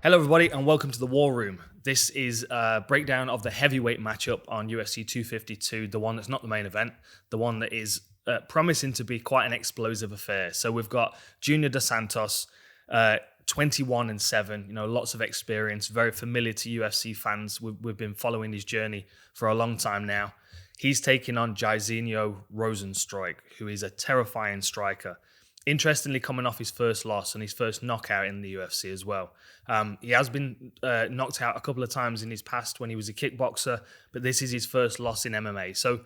Hello, everybody, and welcome to the War Room. This is a breakdown of the heavyweight matchup on UFC 252, the one that's not the main event, the one that is promising to be quite an explosive affair. So we've got Junior Dos Santos, 21-7, lots of experience, very familiar to UFC fans. We've been following his journey for a long time now. He's taking on Jairzinho Rozenstruik, who is a terrifying striker. Interestingly, coming off his first loss and his first knockout in the UFC as well. He has been knocked out a couple of times in his past when he was a kickboxer, but this is his first loss in MMA. So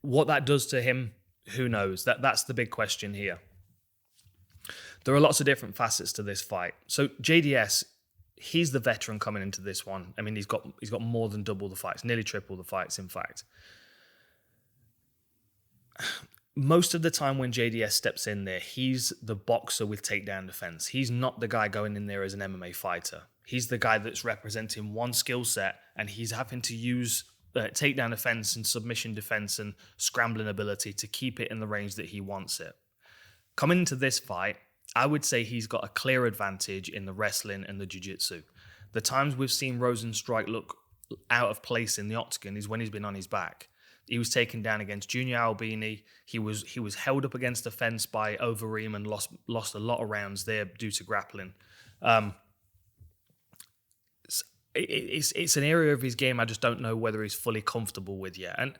what that does to him, who knows? That's the big question here. There are lots of different facets to this fight. So JDS, he's the veteran coming into this one. I mean, he's got more than double the fights, nearly triple the fights, in fact. Most of the time when JDS steps in there, he's the boxer with takedown defense. He's not the guy going in there as an MMA fighter. He's the guy that's representing one skill set, and he's having to use takedown defense and submission defense and scrambling ability to keep it in the range that he wants it. Coming into this fight, I would say he's got a clear advantage in the wrestling and the jiu-jitsu. The times we've seen Rozenstruik look out of place in the octagon is when he's been on his back. He was taken down against Junior Albini. He was held up against the fence by Overeem and lost a lot of rounds there due to grappling. It's an area of his game I just don't know whether he's fully comfortable with yet. And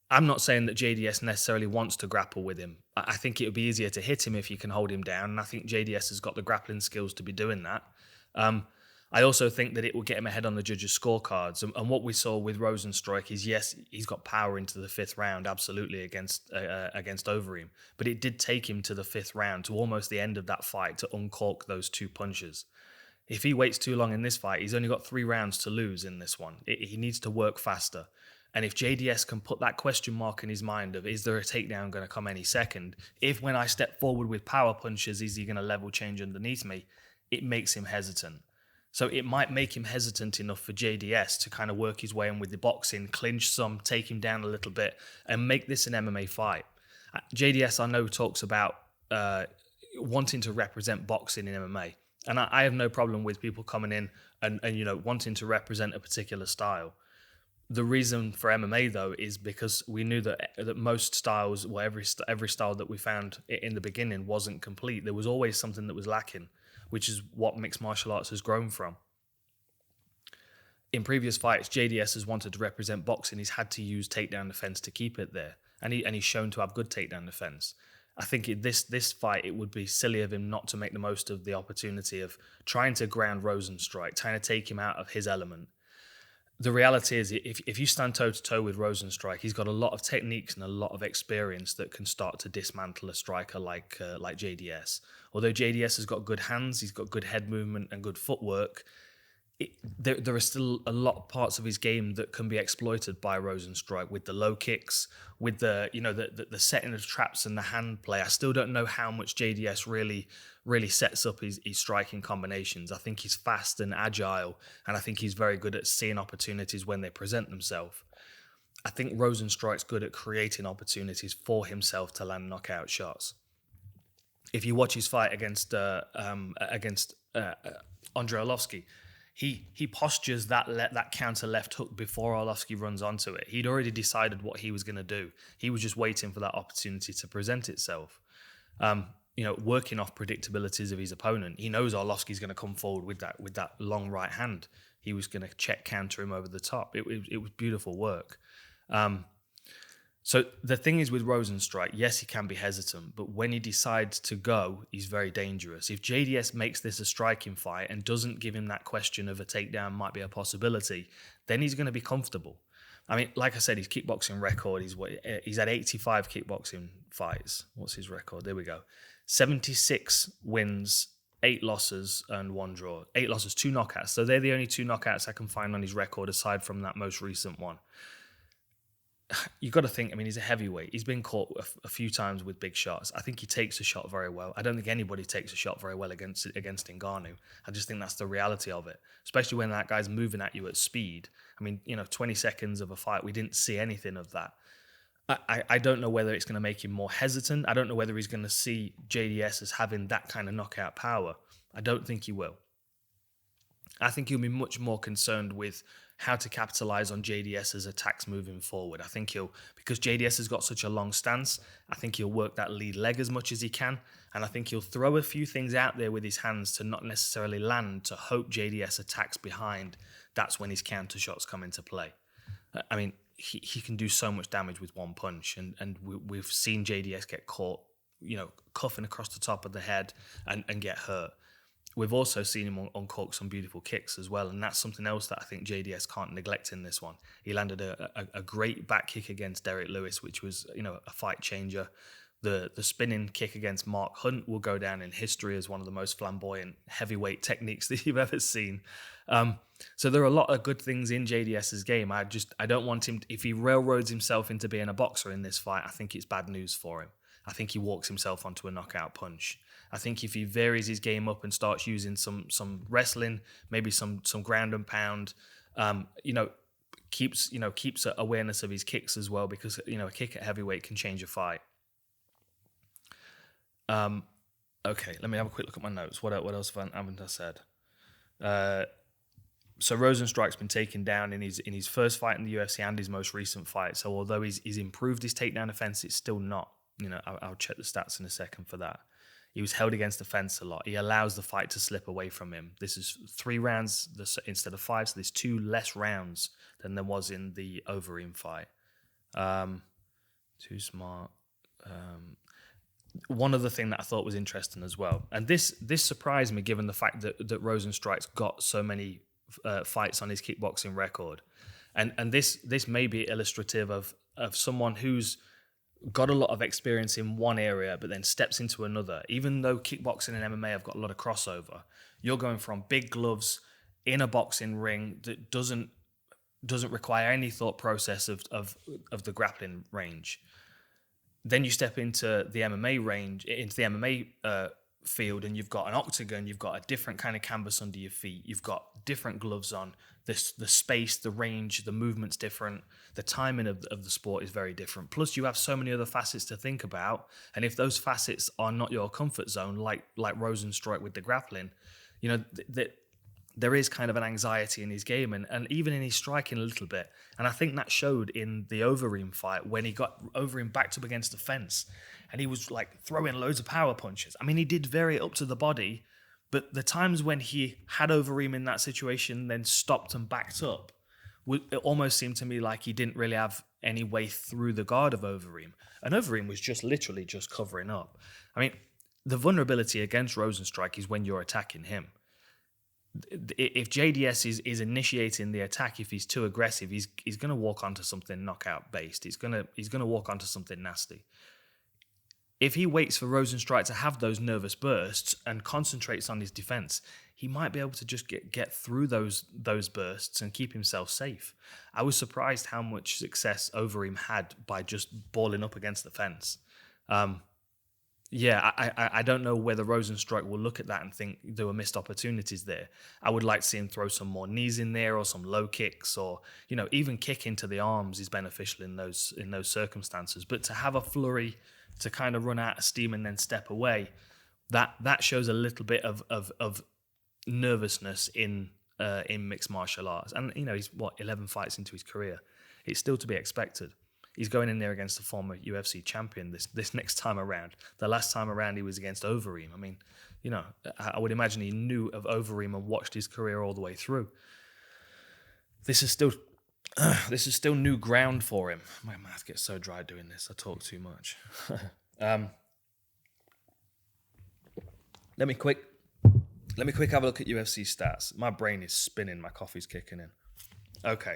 I'm not saying that JDS necessarily wants to grapple with him. I think it would be easier to hit him if you can hold him down. And I think JDS has got the grappling skills to be doing that. I also think that it will get him ahead on the judges' scorecards. And what we saw with Rozenstruik is, yes, he's got power into the fifth round, absolutely, against Overeem. But it did take him to the fifth round, to almost the end of that fight, to uncork those two punches. If he waits too long in this fight, he's only got 3 rounds to lose in this one. He needs to work faster. And if JDS can put that question mark in his mind of, is there a takedown going to come any second? If when I step forward with power punches, is he going to level change underneath me? It makes him hesitant. So it might make him hesitant enough for JDS to kind of work his way in with the boxing, clinch some, take him down a little bit, and make this an MMA fight. JDS, I know, talks about wanting to represent boxing in MMA. And I have no problem with people coming in and wanting to represent a particular style. The reason for MMA, though, is because we knew that most styles, well, every style that we found in the beginning wasn't complete. There was always something that was lacking, which is what mixed martial arts has grown from. In previous fights, JDS has wanted to represent boxing. He's had to use takedown defense to keep it there. And he's shown to have good takedown defense. I think this fight, it would be silly of him not to make the most of the opportunity of trying to ground Rozenstruik, trying to take him out of his element. The reality is, if you stand toe-to-toe with Rozenstruik, he's got a lot of techniques and a lot of experience that can start to dismantle a striker like JDS. Although JDS has got good hands, he's got good head movement and good footwork, there are still a lot of parts of his game that can be exploited by Rozenstruik with the low kicks, with the setting of traps and the hand play. I still don't know how much JDS really sets up his striking combinations. I think he's fast and agile, and I think he's very good at seeing opportunities when they present themselves. I think Rozenstruik's good at creating opportunities for himself to land knockout shots. If you watch his fight against Andrei Arlovski, he postures that counter left hook before Arlovski runs onto it. He'd already decided what he was going to do. He was just waiting for that opportunity to present itself. Working off predictabilities of his opponent. He knows Arlovski's going to come forward with that long right hand. He was going to check counter him over the top. It was beautiful work. So the thing is with Rozenstruik, yes, he can be hesitant, but when he decides to go, he's very dangerous. If JDS makes this a striking fight and doesn't give him that question of a takedown might be a possibility, then he's going to be comfortable. I mean, like I said, his kickboxing record, he's had 85 kickboxing fights. What's his record? There we go. 76 wins, 8 losses, and 1 draw. 8 losses, 2 knockouts. So they're the only 2 knockouts I can find on his record aside from that most recent one. You've got to think, I mean, he's a heavyweight. He's been caught a few times with big shots. I think he takes a shot very well. I don't think anybody takes a shot very well against Ngannou. I just think that's the reality of it, especially when that guy's moving at you at speed. I mean, 20 seconds of a fight, we didn't see anything of that. I don't know whether it's going to make him more hesitant. I don't know whether he's going to see JDS as having that kind of knockout power. I don't think he will. I think he'll be much more concerned with how to capitalize on JDS's attacks moving forward. I think because JDS has got such a long stance, I think he'll work that lead leg as much as he can. And I think he'll throw a few things out there with his hands to not necessarily land, to hope JDS attacks behind. That's when his counter shots come into play. I mean, he can do so much damage with one punch. And we've seen JDS get caught, cuffing across the top of the head and get hurt. We've also seen him uncork some beautiful kicks as well, and that's something else that I think JDS can't neglect in this one. He landed a great back kick against Derek Lewis, which was a fight changer. The spinning kick against Mark Hunt will go down in history as one of the most flamboyant heavyweight techniques that you've ever seen. So there are a lot of good things in JDS's game. I don't want him, if he railroads himself into being a boxer in this fight, I think it's bad news for him. I think he walks himself onto a knockout punch. I think if he varies his game up and starts using some wrestling, maybe some ground and pound, keeps awareness of his kicks as well, because a kick at heavyweight can change a fight. Okay, let me have a quick look at my notes. What else haven't I said? So Rozenstruik's been taken down in his first fight in the UFC and his most recent fight. So although he's improved his takedown defense, it's still not. I'll check the stats in a second for that. He was held against the fence a lot. He allows the fight to slip away from him. This is 3 rounds instead of 5, so there's 2 less rounds than there was in the Overeem fight. Too smart. One other thing that I thought was interesting as well, and this surprised me given the fact that Rozenstruik's got so many fights on his kickboxing record, and this may be illustrative of someone who's got a lot of experience in one area, but then steps into another. Even though kickboxing and MMA have got a lot of crossover, you're going from big gloves in a boxing ring that doesn't require any thought process of the grappling range. Then you step into the MMA range, into the MMA field, and you've got an octagon, you've got a different kind of canvas under your feet, you've got different gloves on, the space, the range, the movement's different, the timing of the sport is very different. Plus you have so many other facets to think about, and if those facets are not your comfort zone, like Rozenstruik with the grappling, there is kind of an anxiety in his game and even in his striking a little bit. And I think that showed in the Overeem fight when he got Overeem backed up against the fence and he was like throwing loads of power punches. I mean, he did vary it up to the body, but the times when he had Overeem in that situation, then stopped and backed up, it almost seemed to me like he didn't really have any way through the guard of Overeem. And Overeem was just literally just covering up. I mean, the vulnerability against Rozenstruik is when you're attacking him. If JDS is initiating the attack, if he's too aggressive, he's going to walk onto something knockout based. He's going to walk onto something nasty. If he waits for Rozenstruik to have those nervous bursts and concentrates on his defense, he might be able to just get through those bursts and keep himself safe. I was surprised how much success Overeem had by just balling up against the fence. I don't know whether Rozenstruik will look at that and think there were missed opportunities there. I would like to see him throw some more knees in there or some low kicks, or even kick into the arms is beneficial in those circumstances. But to have a flurry to kind of run out of steam and then step away, that shows a little bit of nervousness in mixed martial arts. And he's 11 fights into his career. It's still to be expected. He's going in there against a former UFC champion this next time around. The last time around he was against Overeem. I mean, I would imagine he knew of Overeem and watched his career all the way through. This is still new ground for him. My mouth gets so dry doing this. I talk too much. Let me quick have a look at UFC stats. My brain is spinning. My coffee's kicking in. Okay.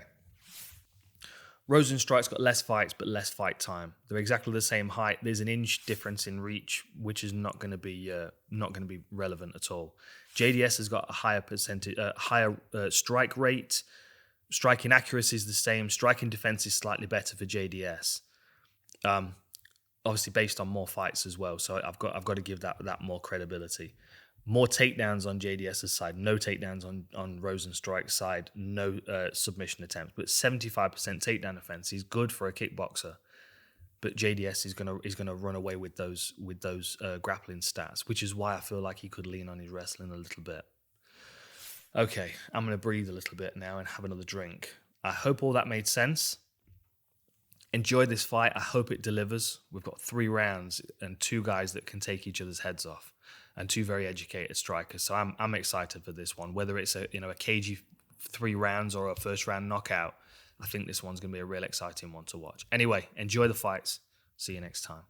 Rozenstruik's got less fights, but less fight time. They're exactly the same height. There's an inch difference in reach, which is not going to be relevant at all. JDS has got a higher percentage, higher strike rate. Striking accuracy is the same. Striking defense is slightly better for JDS. Obviously based on more fights as well. So I've got to give that more credibility. More takedowns on JDS's side, no takedowns on Rozenstruik's side, no submission attempts, but 75% takedown defense is good for a kickboxer. But JDS is gonna run away with those grappling stats, which is why I feel like he could lean on his wrestling a little bit. Okay, I'm going to breathe a little bit now and have another drink. I hope all that made sense. Enjoy this fight. I hope it delivers. We've got 3 rounds and 2 guys that can take each other's heads off, and 2 very educated strikers. So I'm excited for this one. Whether it's a cagey 3 rounds or a first round knockout, I think this one's going to be a real exciting one to watch. Anyway, enjoy the fights. See you next time.